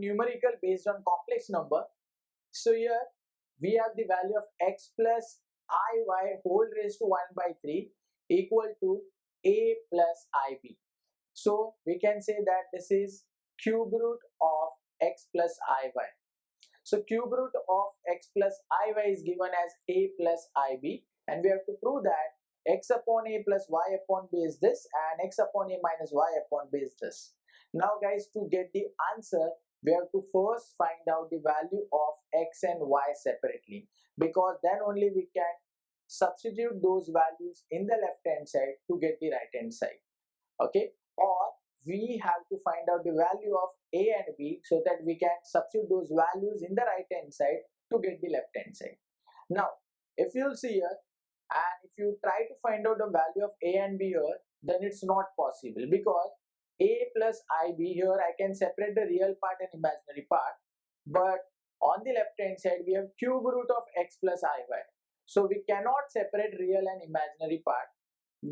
numerical based on complex number. So here we have the value of x plus iy whole raised to 1 by 3 equal to a plus ib. So we can say that this is cube root of x plus iy. So cube root of x plus iy is given as a plus ib, and we have to prove that x upon a plus y upon b is this, and x upon a minus y upon b is this. Now guys, to get the answer, we have to first find out the value of x and y separately, because then only we can substitute those values in the left hand side to get the right hand side. Okay, or we have to find out the value of a and b so that we can substitute those values in the right hand side to get the left hand side. Now if you'll see here, and if you try to find out the value of a and b here, then it's not possible, because a plus ib here I can separate the real part and imaginary part, but on the left hand side we have cube root of x plus iy. So we cannot separate real and imaginary part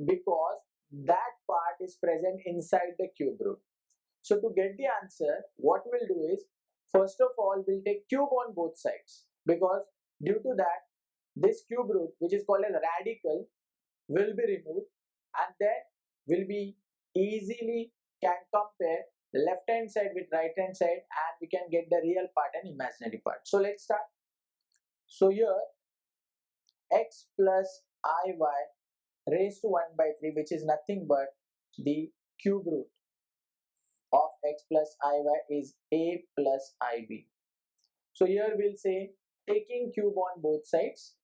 because that part is present inside the cube root. So to get the answer, what we'll do is, first of all we'll take cube on both sides, because due to that this cube root, which is called as radical, will be removed, and then will be easily can compare the left hand side with right hand side, and we can get the real part and imaginary part. So let's start. So here x plus iy raised to 1 by 3, which is nothing but the cube root of x plus iy, is a plus ib. So here we'll say, taking cube on both sides,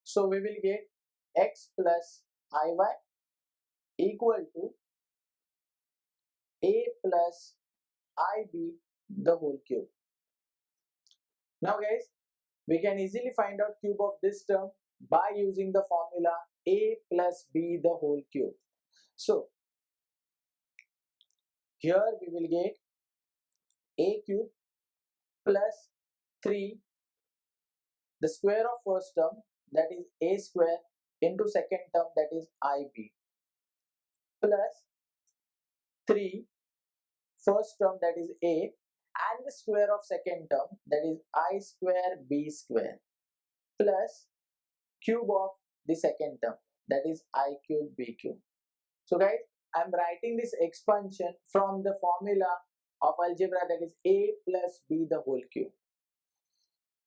so we will get x plus iy equal to a plus ib the whole cube. Now guys, we can easily find out cube of this term by using the formula a plus b the whole cube. So here we will get a cube plus 3, the square of first term, that is a square, into second term, that is ib, plus 3 first term, that is a, and the square of second term, that is I square b square, plus cube of the second term, that is I cube b cube. So guys, I am writing this expansion from the formula of algebra, that is a plus b the whole cube.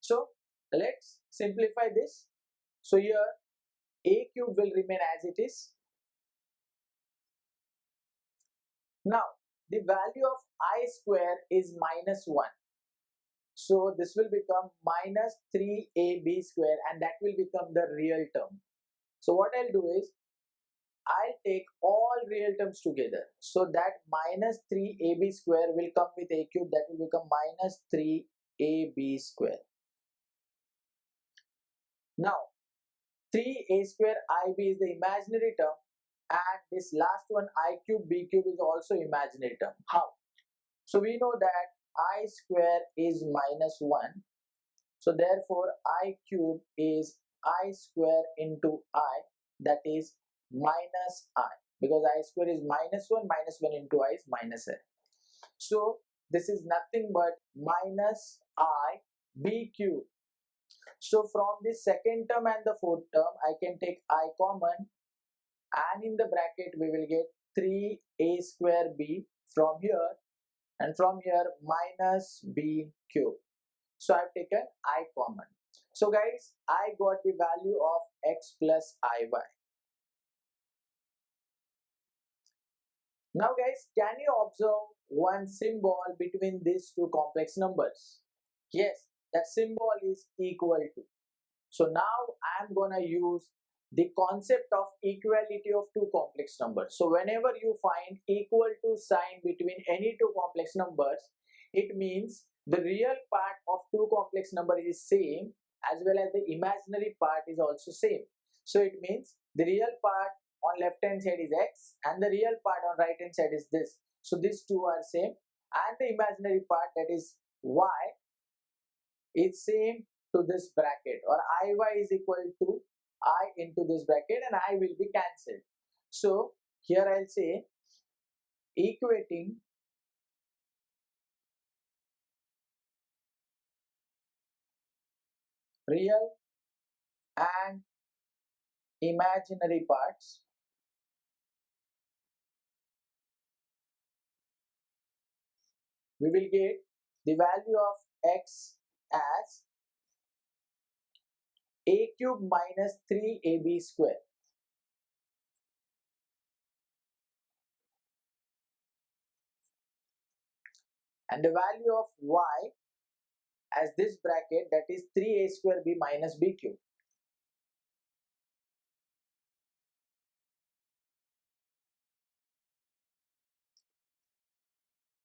So let's simplify this. So here a cube will remain as it is. Now the value of I square is minus 1. So this will become minus 3ab square, and that will become the real term. So what I'll do is, I'll take all real terms together. So that minus 3ab square will come with a cube, that will become minus 3ab square. Now 3a square ib is the imaginary term, and this last one I cube b cube is also imaginary term. How? So we know that I square is minus 1. So therefore I cube is I square into I, that is minus I, because I square is minus 1 into I is minus I. So this is nothing but minus I b cube. So from this second term and the fourth term, I can take I common, and in the bracket we will get 3a square b from here, and from here minus b cube. So I've taken I common. So guys, I got the value of x plus iy. Now guys, can you observe one symbol between these two complex numbers? Yes, that symbol is equal to. So now I am gonna use the concept of equality of two complex numbers. So whenever you find equal to sign between any two complex numbers, it means the real part of two complex numbers is same, as well as the imaginary part is also same. So it means the real part on left hand side is x, and the real part on right hand side is this. So these two are same, and the imaginary part, that is y, is same to this bracket, or iy is equal to I into this bracket and I will be cancelled. So here I'll say equating real and imaginary parts we will get the value of x as a cube minus 3ab square, and the value of y as this bracket, that is 3a square b minus b cube.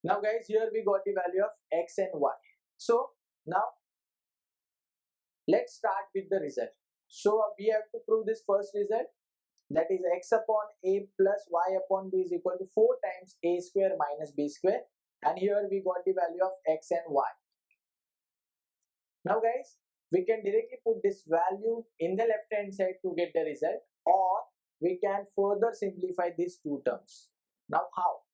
Now guys, here we got the value of x and y. So now let's start with the result. So we have to prove this first result, that is x upon a plus y upon b is equal to 4 times a square minus b square, and here we got the value of x and y. Now guys, we can directly put this value in the left hand side to get the result, or we can further simplify these two terms. Now how?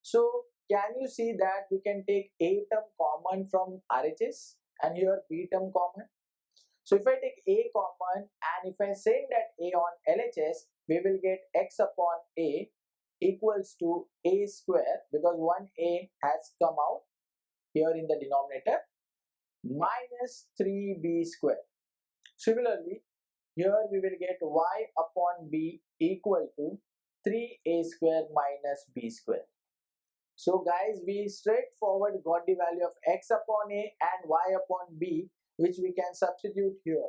So can you see that we can take a term common from RHS and here b term common? So if I take a common and if I send that a on LHS, we will get x upon a equals to a square, because one a has come out here in the denominator, minus 3b square. Similarly, here we will get y upon b equal to 3a square minus b square. So guys, we straightforward got the value of x upon a and y upon b, which we can substitute here.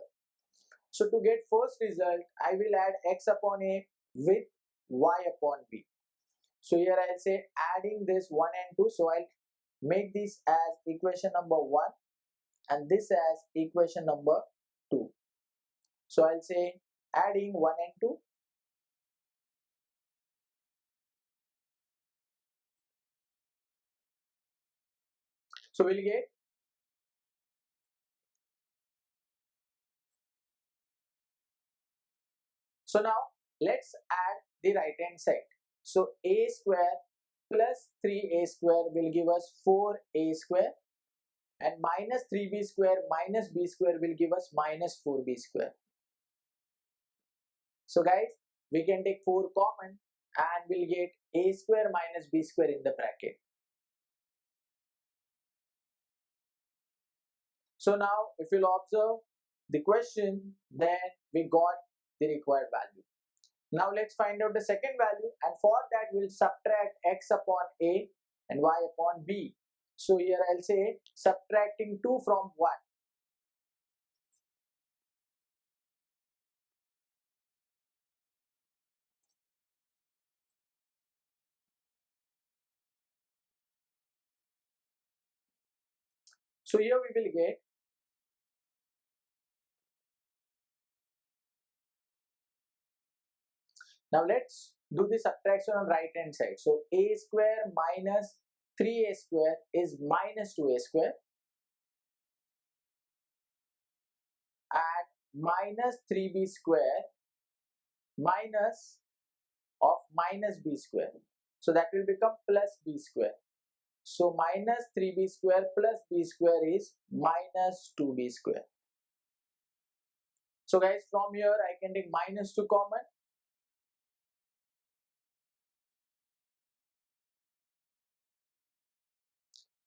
So to get first result, I will add x upon a with y upon b. So here I'll say adding this 1 and 2. So I'll make this as equation number 1 and this as equation number 2. So I'll say adding 1 and 2. So we'll get so now let's add the right hand side. So a square plus 3a square will give us 4a square, and minus 3b square minus b square will give us minus 4b square. So guys, we can take 4 common and we'll get a square minus b square in the bracket. So now if you'll observe the question, then we got the required value. Now let's find out the second value, and for that we'll subtract x upon a and y upon b. So here I'll say subtracting 2 from 1. So here we will get now let's do the subtraction on right hand side. So a square minus 3a square is minus 2a square, and minus 3b square minus of minus b square. So that will become plus b square. So minus 3b square plus b square is minus 2b square. So guys, from here I can take minus 2 common.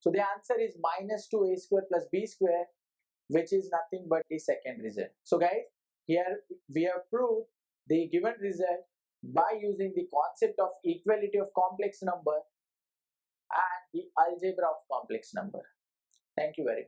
So the answer is minus 2a square plus b square, which is nothing but the second result. So guys, here we have proved the given result by using the concept of equality of complex number and the algebra of complex number. Thank you very much.